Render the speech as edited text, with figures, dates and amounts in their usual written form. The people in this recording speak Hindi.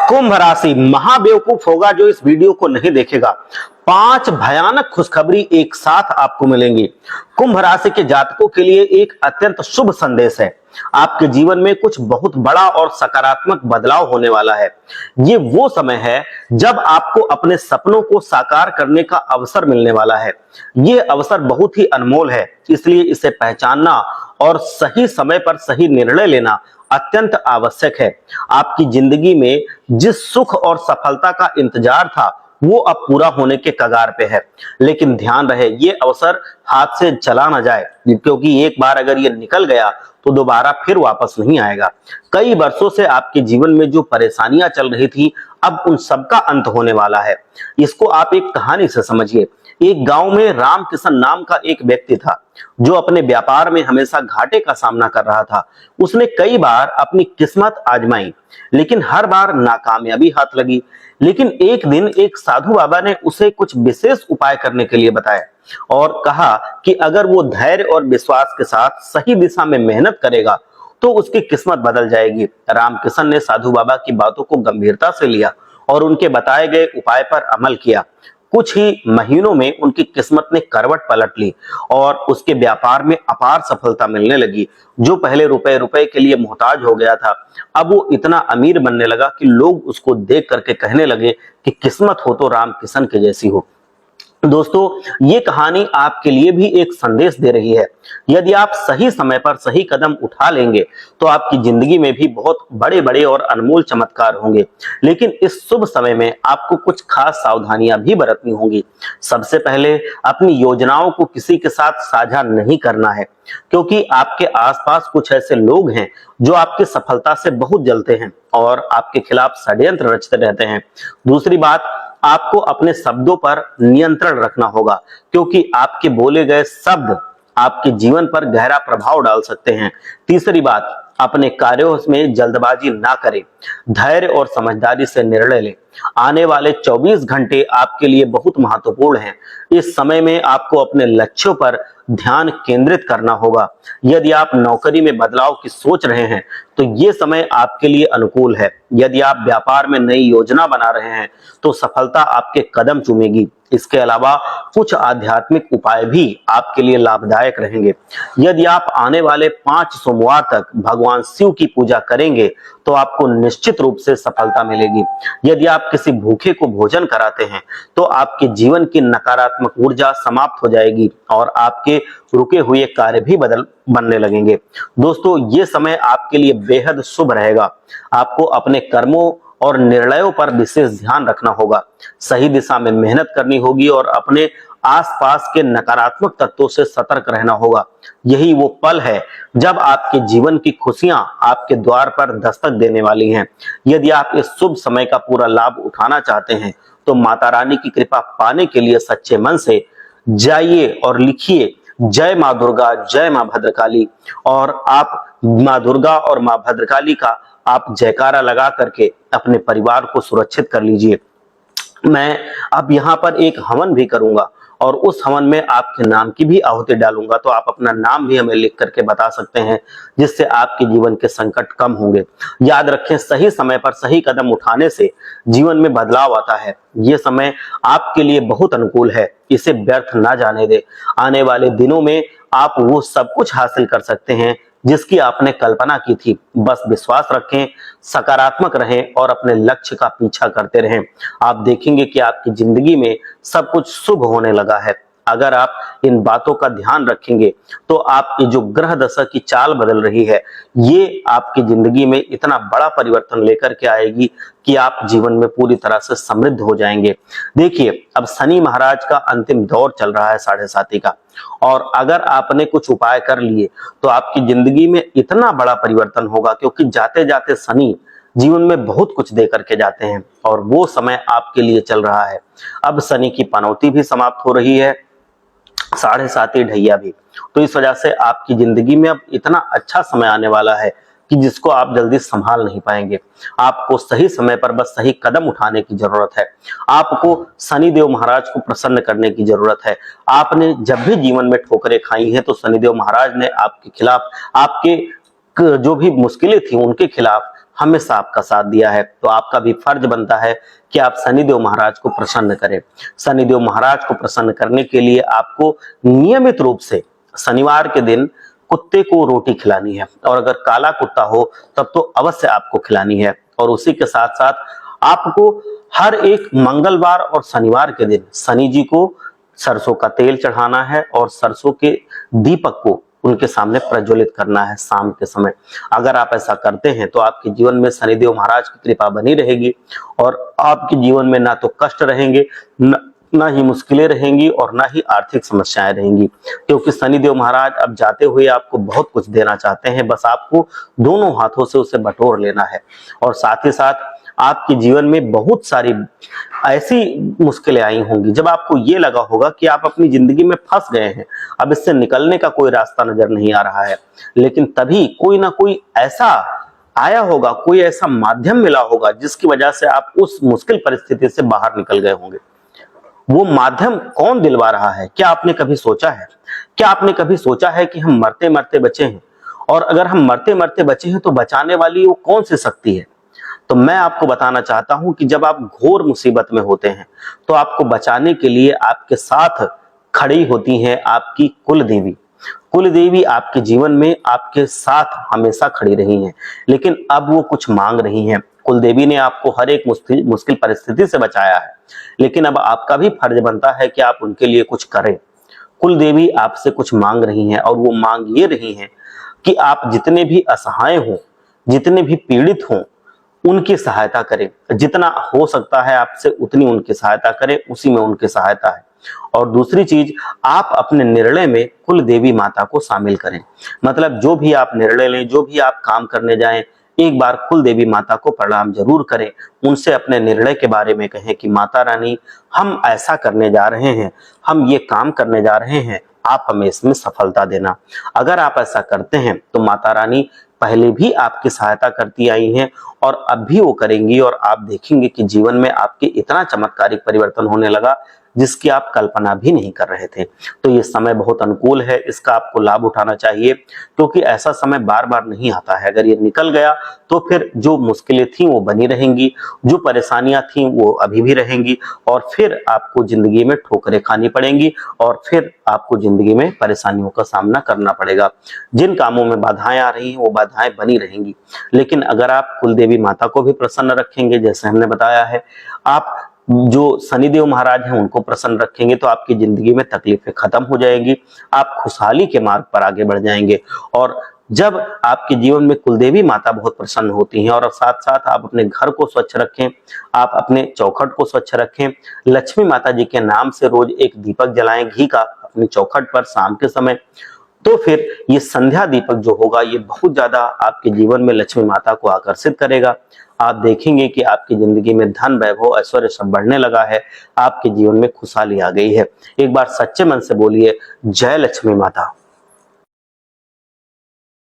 कुंभ राशि महाबेवकूफ होगा जो इस वीडियो को नहीं देखेगा। 5 भयानक खुशखबरी एक साथ आपको मिलेंगी। कुंभ राशि के जातकों के लिए एक अत्यंत शुभ संदेश है। आपके जीवन में कुछ बहुत बड़ा और सकारात्मक बदलाव होने वाला है। ये वो समय है जब आपको अपने सपनों को साकार करने का अवसर मिलने वाला है। ये अवसर बहुत ही अनमोल है, इसलिए इसे पहचानना और सही समय पर सही निर्णय लेना अत्यंत आवश्यक है। आपकी जिंदगी में जिस सुख और सफलता का इंतजार था वो अब पूरा होने के कगार पे है, लेकिन ध्यान रहे ये अवसर हाथ से चला ना जाए, क्योंकि एक बार अगर ये निकल गया तो दोबारा फिर वापस नहीं आएगा। कई वर्षों से आपके जीवन में जो परेशानियां चल रही थी अब उन सबका अंत होने वाला है। इसको आप एक कहानी से समझिए। एक गांव में रामकिशन नाम का एक व्यक्ति था जो अपने व्यापार में हमेशा घाटे का सामना कर रहा था। उसने कई बार अपनी किस्मत आजमाई, लेकिन हर बार नाकामयाबी हाथ लगी। लेकिन एक दिन एक साधु बाबा ने उसे कुछ विशेष उपाय करने के लिए बताया और कहा कि अगर वो धैर्य और विश्वास के साथ सही दिशा में मेहनत करेगा तो उसकी किस्मत बदल जाएगी। रामकिशन ने साधु बाबा की बातों को गंभीरता से लिया और उनके बताए गए उपाय पर अमल किया। कुछ ही महीनों में उनकी किस्मत ने करवट पलट ली और उसके व्यापार में अपार सफलता मिलने लगी। जो पहले रुपए रुपए के लिए मोहताज हो गया था, अब वो इतना अमीर बनने लगा कि लोग उसको देख करके कहने लगे कि किस्मत हो तो रामकिशन के जैसी हो। दोस्तों, ये कहानी आपके लिए भी एक संदेश दे रही है। यदि आप सही समय पर सही कदम उठा लेंगे तो आपकी जिंदगी में भी बहुत बड़े बड़े और अनमोल चमत्कार होंगे। लेकिन इस शुभ समय में आपको कुछ खास सावधानियां भी बरतनी होंगी। सबसे पहले अपनी योजनाओं को किसी के साथ साझा नहीं करना है, क्योंकि आपके आसपास कुछ ऐसे लोग हैं जो आपकी सफलता से बहुत जलते हैं और आपके खिलाफ षड्यंत्र रचते रहते हैं। दूसरी बात, आपको अपने शब्दों पर नियंत्रण रखना होगा, क्योंकि आपके बोले गए शब्द आपके जीवन पर गहरा प्रभाव डाल सकते हैं। तीसरी बात, अपने कार्यों में जल्दबाजी ना करें, धैर्य और समझदारी से निर्णय लें। आने वाले 24 घंटे आपके लिए बहुत महत्वपूर्ण हैं। इस समय में आपको अपने लक्ष्यों पर ध्यान केंद्रित करना होगा। यदि आप नौकरी में बदलाव की सोच रहे हैं तो ये समय आपके लिए अनुकूल है। यदि आप व्यापार में नई योजना बना रहे हैं तो सफलता आपके कदम चूमेगी। इसके अलावा कुछ आध्यात्मिक उपाय भी आपके लिए लाभदायक रहेंगे। यदि आप आने वाले 5 सोमवार तक भगवान शिव की पूजा करेंगे तो आपको निश्चित रूप से सफलता मिलेगी। यदि आप किसी भूखे को भोजन कराते हैं तो आपके जीवन की नकारात्मक ऊर्जा समाप्त हो जाएगी और आपके रुके हुए कार्य भी बनने लगेंगे। दोस्तों, ये समय आपके लिए बेहद शुभ रहेगा। आपको अपने कर्मों और निर्णयों पर विशेष ध्यान रखना होगा, सही दिशा में मेहनत करनी होगी और अपने आसपास के नकारात्मक तत्वों से सतर्क रहना होगा। यही वो पल है जब आपके जीवन की खुशियां आपके द्वार पर दस्तक देने वाली हैं। यदि आप इस शुभ समय का पूरा लाभ उठाना चाहते हैं तो माता रानी की कृपा पाने के लिए सच्चे मन से जाइए और लिखिए जय मां दुर्गा, जय मां भद्रकाली, और आप मां दुर्गा और मां भद्रकाली का आप जयकारा लगा करके अपने परिवार को सुरक्षित कर लीजिए। मैं अब यहाँ पर एक हवन भी करूंगा और उस हवन में आपके नाम की भी आहुति डालूंगा, तो आप अपना नाम भी हमें लिख करके बता सकते हैं, जिससे आपके जीवन के संकट कम होंगे। याद रखें, सही समय पर सही कदम उठाने से जीवन में बदलाव आता है। ये समय आपके लिए बहुत अनुकूल है, इसे व्यर्थ ना जाने दे। आने वाले दिनों में आप वो सब कुछ हासिल कर सकते हैं जिसकी आपने कल्पना की थी। बस विश्वास रखें, सकारात्मक रहें और अपने लक्ष्य का पीछा करते रहें। आप देखेंगे कि आपकी जिंदगी में सब कुछ शुभ होने लगा है। अगर आप इन बातों का ध्यान रखेंगे तो आपकी जो ग्रह दशा की चाल बदल रही है, ये आपकी जिंदगी में इतना बड़ा परिवर्तन लेकर के आएगी कि आप जीवन में पूरी तरह से समृद्ध हो जाएंगे। देखिए, अब शनि महाराज का अंतिम दौर चल रहा है 7.5 का, और अगर आपने कुछ उपाय कर लिए तो आपकी जिंदगी में इतना बड़ा परिवर्तन होगा, क्योंकि जाते जाते शनि जीवन में बहुत कुछ दे करके जाते हैं और वो समय आपके लिए चल रहा है। अब शनि की पनौती भी समाप्त हो रही है, 7.5 ढैया भी। तो इस वजह से आपकी जिंदगी में अब इतना अच्छा समय आने वाला है कि जिसको आप जल्दी संभाल नहीं पाएंगे। आपको सही समय पर बस सही कदम उठाने की जरूरत है। आपको शनिदेव महाराज को प्रसन्न करने की जरूरत है। आपने जब भी जीवन में ठोकरें खाई हैं तो शनिदेव महाराज ने आपके खिलाफ, आपके जो भी मुश्किलें थी उनके खिलाफ हमेशा आपका साथ दिया है। तो आपका भी फर्ज बनता है कि आप शनिदेव महाराज को प्रसन्न करें। शनिदेव महाराज को प्रसन्न करने के लिए आपको नियमित रूप से शनिवार के दिन कुत्ते को रोटी खिलानी है, और अगर काला कुत्ता हो तब तो अवश्य आपको खिलानी है। और उसी के साथ साथ आपको हर एक मंगलवार और शनिवार के दिन शनि जी को सरसों का तेल चढ़ाना है और सरसों के दीपक को उनके सामने प्रज्वलित करना है शाम के समय। अगर आप ऐसा करते हैं तो आपके जीवन में शनिदेव महाराज की कृपा बनी रहेगी और आपके जीवन में ना तो कष्ट रहेंगे, ना ही मुश्किलें रहेंगी और ना ही आर्थिक समस्याएं रहेंगी, क्योंकि शनिदेव महाराज अब जाते हुए आपको बहुत कुछ देना चाहते हैं। बस आपको दोनों हाथों से उसे बटोर लेना है। और साथ ही साथ आपके जीवन में बहुत सारी ऐसी मुश्किलें आई होंगी जब आपको ये लगा होगा कि आप अपनी जिंदगी में फंस गए हैं, अब इससे निकलने का कोई रास्ता नजर नहीं आ रहा है। लेकिन तभी कोई ना कोई ऐसा आया होगा, कोई ऐसा माध्यम मिला होगा जिसकी वजह से आप उस मुश्किल परिस्थिति से बाहर निकल गए होंगे। वो माध्यम कौन दिलवा रहा है, क्या आपने कभी सोचा है? क्या आपने कभी सोचा है कि हम मरते मरते बचे हैं, और अगर हम मरते मरते बचे हैं तो बचाने वाली वो कौन सी शक्ति है? तो मैं आपको बताना चाहता हूं कि जब आप घोर मुसीबत में होते हैं तो आपको बचाने के लिए आपके साथ खड़ी होती हैं आपकी कुल देवी। कुल देवी आपके जीवन में आपके साथ हमेशा खड़ी रही हैं, लेकिन अब वो कुछ मांग रही हैं। कुल देवी ने आपको हर एक मुश्किल परिस्थिति से बचाया है, लेकिन अब आपका भी फर्ज बनता है कि आप उनके लिए कुछ करें। कुल देवी आपसे कुछ मांग रही हैं, और वो मांग ये रही है कि आप जितने भी असहाय हों, जितने भी पीड़ित हों, उनकी सहायता करें। जितना हो सकता है आपसे उतनी उनकी सहायता करें, उसी में उनकी सहायता है। और दूसरी चीज, आप अपने निर्णय में कुल देवी माता को शामिल करें। मतलब जो भी आप निर्णय लें, जो भी आप काम करने जाएं, एक बार कुल देवी माता को प्रणाम जरूर करें। उनसे अपने निर्णय के बारे में कहें कि माता रानी, हम ऐसा करने जा रहे हैं, हम ये काम करने जा रहे हैं, आप हमें इसमें सफलता देना। अगर आप ऐसा करते हैं तो माता रानी पहले भी आपकी सहायता करती आई हैं और अब भी वो करेंगी, और आप देखेंगे कि जीवन में आपके इतना चमत्कारिक परिवर्तन होने लगा जिसकी आप कल्पना भी नहीं कर रहे थे। तो ये समय बहुत अनुकूल है, इसका आपको लाभ उठाना चाहिए, क्योंकि ऐसा समय बार बार नहीं आता है। अगर ये निकल गया तो फिर जो मुश्किलें थी वो बनी रहेंगी, जो परेशानियां थी वो अभी भी रहेंगी, और फिर आपको जिंदगी में ठोकरें खानी पड़ेंगी, और फिर आपको जिंदगी में परेशानियों का सामना करना पड़ेगा। जिन कामों में बाधाएं आ रही हैं वो बाधाएं बनी रहेंगी। लेकिन अगर आप कुलदेवी माता को भी प्रसन्न रखेंगे, जैसे हमने बताया है, आप जो शनिदेव महाराज हैं उनको प्रसन्न रखेंगे, तो आपकी जिंदगी में तकलीफें खत्म हो जाएंगी, आप खुशहाली के मार्ग पर आगे बढ़ जाएंगे। और जब आपके जीवन में कुलदेवी माता बहुत प्रसन्न होती हैं, और साथ साथ आप अपने घर को स्वच्छ रखें, आप अपने चौखट को स्वच्छ रखें, लक्ष्मी माता जी के नाम से रोज एक दीपक जलाएं घी का अपनी चौखट पर शाम के समय, तो फिर ये संध्या दीपक जो होगा ये बहुत ज्यादा आपके जीवन में लक्ष्मी माता को आकर्षित करेगा। आप देखेंगे कि आपकी जिंदगी में धन, वैभव, ऐश्वर्य सब बढ़ने लगा है, आपके जीवन में खुशहाली आ गई है। एक बार सच्चे मन से बोलिए, जय लक्ष्मी माता।